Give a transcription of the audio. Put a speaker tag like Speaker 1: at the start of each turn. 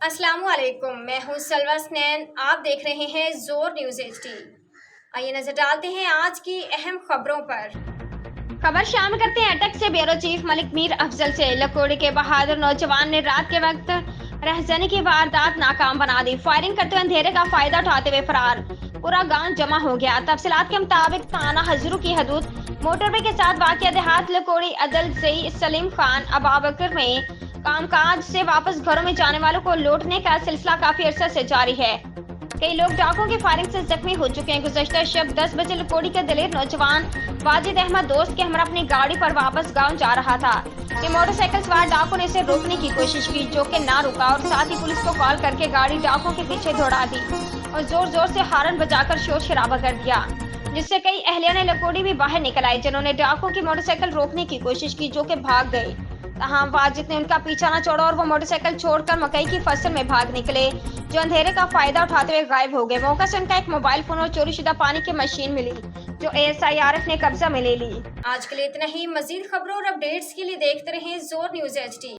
Speaker 1: अस्सलामु अलैकुम, मैं हूँ सलवा स्नैन। आप देख रहे हैं जोर न्यूज़ HD। आइए नजर डालते हैं आज की अहम खबरों पर। खबर शामिल करते हैं अटक से ब्यूरो चीफ मलिक मीर अफजल से। लकोड़ी के बहादुर नौजवान ने रात के वक्त रहजनी की वारदात नाकाम बना दी। फायरिंग करते हुए अंधेरे का फायदा उठाते हुए फरार। पूरा गांव जमा हो गया। तफसीलात के मुताबिक थाना हजरू की हदूद मोटरवे के साथ वाक़िया देहात लकोड़ी अदल जई सलीम खान अबाबकर में कामकाज से वापस घरों में जाने वालों को लूटने का सिलसिला काफी अरसा से जारी है। कई लोग डाकुओं की फायरिंग से जख्मी हो चुके हैं। गुज़श्ता शब 10 बजे लकोड़ी का दलेर नौजवान वाजिद अहमद दोस्त के हमरा अपनी गाड़ी पर वापस गांव जा रहा था कि मोटरसाइकिल सवार डाकुओं ने इसे रोकने की कोशिश की, जो कि ना रुका और साथ ही पुलिस को कॉल करके गाड़ी डाकुओं के पीछे दौड़ा दी और जोर जोर से हारन बजाकर शोर शराबा कर दिया, जिससे कई अहलिया ने लकोड़ी भी बाहर निकल आए, जिन्होंने डाकुओं की मोटरसाइकिल रोकने की कोशिश की, जो कि भाग गए। तहाँ वाजिद ने उनका पीछा न छोड़ा और वो मोटरसाइकिल छोड़कर मकई की फसल में भाग निकले, जो अंधेरे का फायदा उठाते हुए गायब हो गए। मौके से उनका एक मोबाइल फोन और चोरीशुदा पानी की मशीन मिली, जो ASI आरिफ ने कब्जा में ले ली। आज के लिए इतना ही। मजीद खबरों और अपडेट्स के लिए देखते रहें जोर न्यूज़ HD।